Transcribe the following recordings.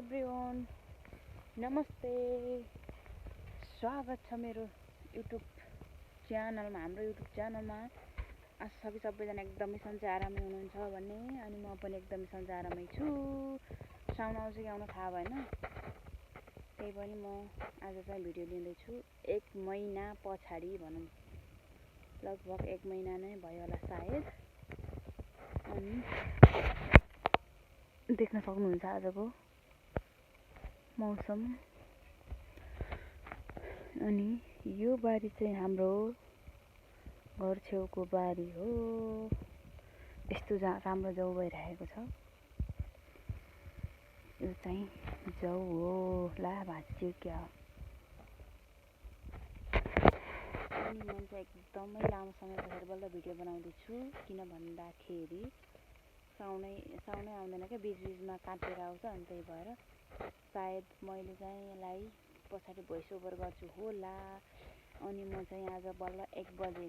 Everyone, नमस्ते। स्वागत छ मेरो युट्युब च्यानलमा, हाम्रो युट्युब च्यानलमा। आशा सबैजना एकदमै सन्चै आरामै हुनुहुन्छ भन्ने, अनि म पनि एकदमै सन्चै आरामै छु। साउन आउँछ कि आउन थाहा भएन, त्यही पनि म आज चाहिँ भिडियो लिँदैछु 1 महिना पछाडि भनौँ, लगभग 1 महिना नै भयो होला सायद। अनि देख्न सक्नुहुन्छ आजको मौसम। अनि यो बारी चाहिँ हाम्रो घर छेउको बारी हो। यस्तो राम्रो जाउ भइरहेको छ। यो चाहिँ जाउ हो, ला भाँच्यो क्या। अनि म चाहिँ एकदमै लामो समय पछाडि बल्ल भिडियो बनाउँदैछु, किन भन्दाखेरि साउनै आउँदैन क्या, बिचबिचमा काटेर आउँछ। अनि त्यही भएर सायद मैले चाहिँ यसलाई पछाडि भोइस ओभर गर्छु होला। अनि म चाहिँ आज बल्ल 1 बजे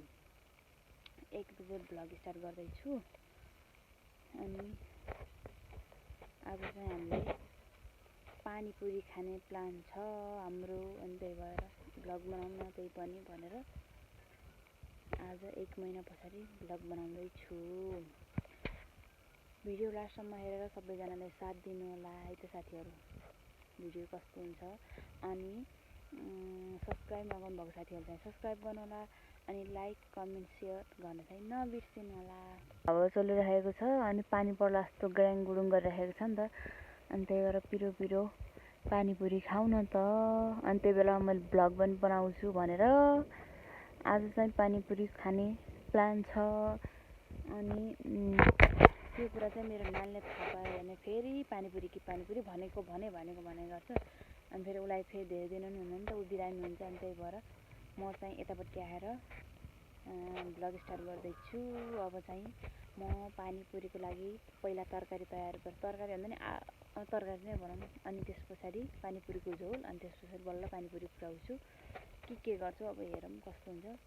भ्लग स्टार्ट गर्दैछु। अनि आज चाहिँ हामीले पानीपुरी खाने प्लान छ हाम्रो, अनि त्यही भएर भ्लग बनाउन त्यही पनि भनेर आज 1 महिना पछाडि भ्लग बनाउँदैछु। भिडियो लास्टसम्म हेरेर सबैजनाले साथ दिनु होला है त साथीहरू, भिडियो कस्तो हुन्छ। अनि सब्सक्राइब नगर्नु भएको साथीहरू चाहिँ सब्सक्राइब गर्नु होला, अनि लाइक कमेन्ट सेयर गर्न चाहिँ नबिर्सिनु होला। हावा चलिरहेको छ, अनि पानी पर्ला जस्तो ग्याङ गुडुङ गरिरहेको छ नि त। अनि त्यही भएर पिरो पानीपुरी खाऊ न त। अनि त्यही बेला मैले भ्लग पनि बनाउँछु भनेर आज चाहिँ पानीपुरी खाने प्लान छ। अनि त्यो कुरा चाहिँ मेरो नानीले थाहा पायो भने फेरि पानीपुरी भनेको गर्छ। अनि फेरि उसलाई फेरि धेरै दिन हुनु नि त, ऊ बिरामी हुन्छ। अनि त्यही भएर म चाहिँ यतापट्टि आएर भ्लग स्टार्ट गर्दैछु। अब चाहिँ म पानीपुरीको लागि पहिला तरकारी तयार गर्छु, तरकारी भन्दा नि तरकारी नै बनाउँ। अनि त्यस पछाडि पानीपुरीको झोल, अनि त्यस पछाडि बल्ल पानीपुरी पुऱ्याउँछु। के गर्छु अब हेरौँ कस्तो हुन्छ।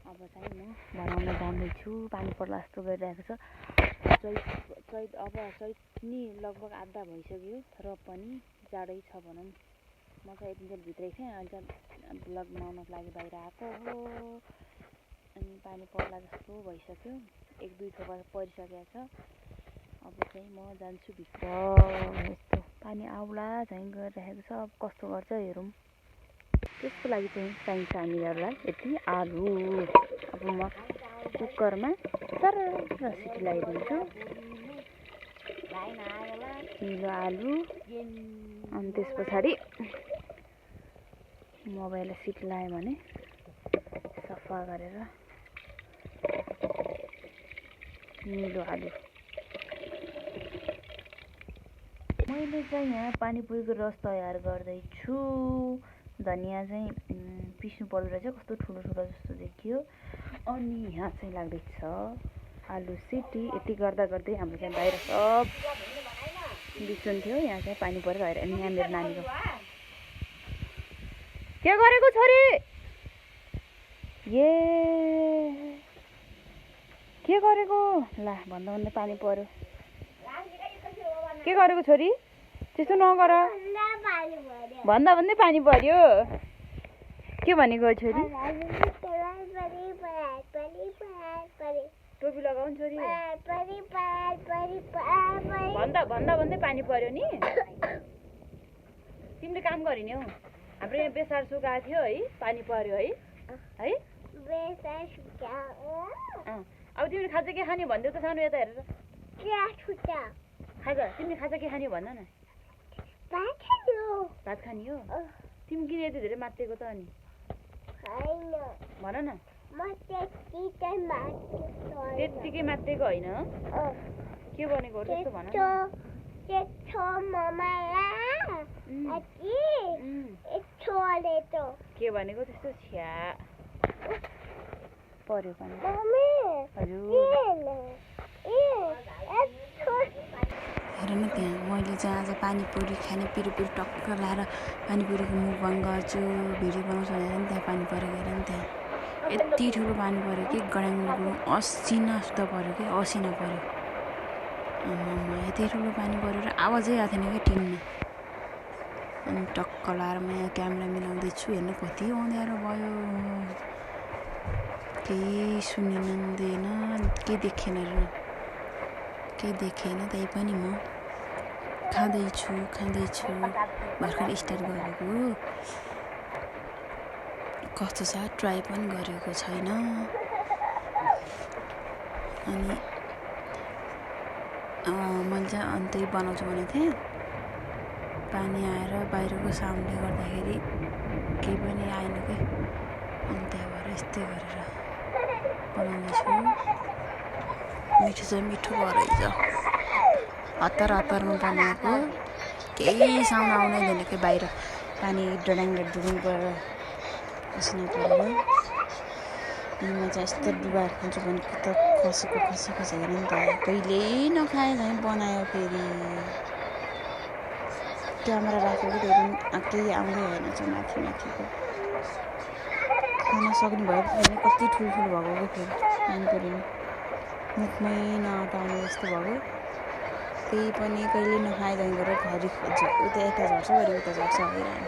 अब चाहिँ म बनाउन जाँदैछु। पानी पर्ला जस्तो गरिरहेको छ। चैत नि लगभग आधा भइसक्यो, र पनि जाडै छ भनौँ। म चाहिँ एकदिन भित्रै थिएँ, अनि चाहिँ भ्लग बनाउनको लागि बाहिर आएको हो। अनि पानी पर्ला जस्तो भइसक्यो, 1-2 थोपा परिसकेको छ। अब चाहिँ म जान्छु भित्र। यस्तो पानी आउला चाहिँ गरिरहेको छ, अब कस्तो गर्छ हेरौँ। त्यसको लागि चाहिँ चाहिन्छ हामीहरूलाई यति आलु। अब म कुकरमा सरर सिटी लगाइदिन्छु, निलो आलु। अनि त्यस पछाडि मोबाइललाई सिटी लगायो भने सफा गरेर निलो आलु। मैले चाहिँ यहाँ पानीपुरीको रस तयार गर्दैछु। धनियाँ चाहिँ पिस्नु पर्दो रहेछ, कस्तो ठुलो जस्तो देखियो। अनि यहाँ चाहिँ लाग्दैछ आलु सिटी। यति गर्दा गर्दै हाम्रो चाहिँ बाहिर सब बिसन्थ्यो। यहाँ चाहिँ पानी परेर हेर। अनि यहाँ मेरो नानीको के गरेको छोरी, ये के गरेको, ला भन्दा पानी पर्यो। के गरेको छोरी, त्यस्तो नगर, भन्दा भन्दै पानी पर्यो। के भनेको छोरी, टोपी लगाऊ नि छोरी, भन्दा भन्दै पानी पर्यो नि। तिमीले काम गरिने हौ, हाम्रो यहाँ बेसार सुकाएको थियो है, पानी पर्यो है। अब तिमीले खाजा के खाने भनिदेऊ त सानो, यता हेरेर। खाजा, तिमीले खाजा के खाने भन न। भात खाने हो तिमी, किन यति धेरै मात्तेको त? अनि भन न। त्यत्तिकै मात्तेको होइन, के भनेको हो त्यस्तो भन न। के भनेको त्यस्तो, छ्या पर्यो पानी। हजुर हेर न, त्यहाँ मैले चाहिँ आज पानीपुरी खाने पिरो टक्क लाएर पानीपुरीको मुखबाङ गर्छु, भिडियो बनाउँछु भनेर नि। त्यहाँ पानी परेको हेर नि, त्यहाँ यति ठुलो पानी पऱ्यो कि गडाङ असिना सुधा पऱ्यो कि, असिना पऱ्यो। आम्मामा यति ठुलो पानी परेर आवाजै आएको थिएन क्या टिममा। अनि टक्क लाएर म यहाँ क्यामेरा मिलाउँदैछु, हेर्नु कति अँध्यारो भयो, केही सुनिँदैन, केही देखेन र केही देखेन। त्यही पनि म खाँदैछु भर्खर स्टार्ट गरेको, कस्तो छ ट्राई पनि गरेको छैन। अनि मैले चाहिँ अन्तै बनाउँछु भनेको थिएँ, पानी आएर बाहिरको साउन्डले गर्दाखेरि केही पनि आएन क्या, अनि त्यही भएर यस्तै गरेर बनाउँदैछु। मिठो चाहिँ मिठो भयो रहेछ, हतारमा बनाएको, केही साउन्ड आउनै दिएन कि बाहिर पानी डडाङ परेर पसिना परेर। अनि म चाहिँ यस्तो डुबाएर खान्छु भनेको त खसेको हेर नि त, कहिल्यै नखाए झैँ बनायो। फेरि क्यामेरा राखेको त्यही पनि केही आउँदै होइन छ माथिको। खान सक्ने भयो फेरि कति ठुल्ठुलो भएको क्या, फेरि पानी परेन, मुखमै नअटाउने जस्तो भयो। केही पनि कहिले नखाए झैँ गरेर घरि उता यता झर्छ, घरि उता झर्छ हैरान।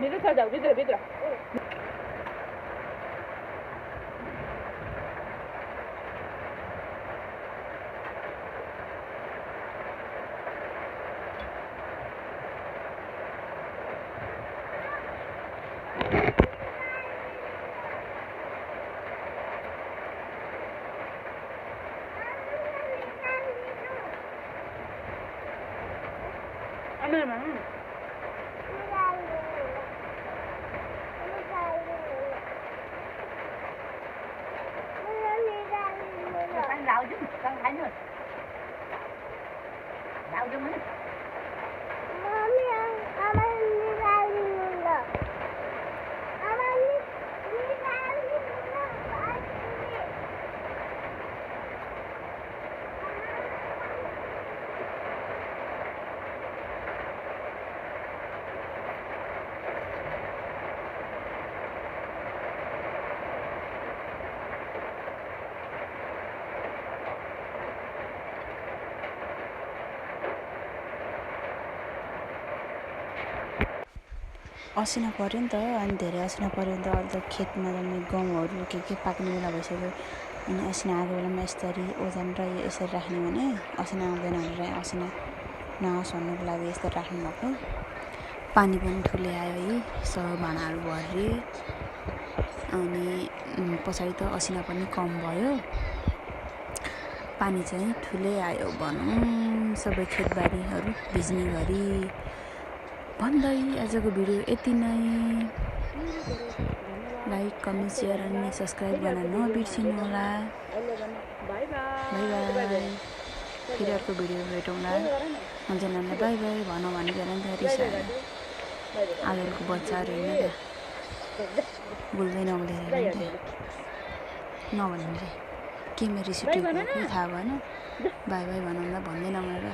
Mira, está allá, vidra. Lao chứ, con thấy nữa. Lao chứ mấy. Mami, aman ni lagi mula. Aman ni lagi mula. असिना पऱ्यो नि त, अनि धेरै असिना पऱ्यो नि त। अहिले त खेतमा जाने गहुँहरू के पाक्ने बेला भइसक्यो। अनि असिना आएको बेलामा यसरी ओजन र यसरी राख्ने भने असिना आउँदैन भनेर असिना नहोस् भन्नुको लागि यस्तो राख्नु भएको। पानी पनि ठुलै आयो है, सब भाँडाहरू भरिए। अनि पछाडि त असिना पनि कम भयो। पानी चाहिँ ठुलै आयो भनौँ, सबै खेतबारीहरू भिज्ने गरी। भन्दै आजको भिडियो यति नै। लाइक, कमेन्ट, सेयर अनि सब्सक्राइब गर्न नबिर्सिनु होला। By by. फेरि अर्को भिडियो भेटौँला। अन्जनालाई बाई बाई भनौँ भने रिसायो। आजको बच्चाहरू होइन त, बोल्दैन बोलेर नभन्नु रे। केमा रिस उठेको थाहा भएन। बाई बाई भनौँला भन्दैन भनेर।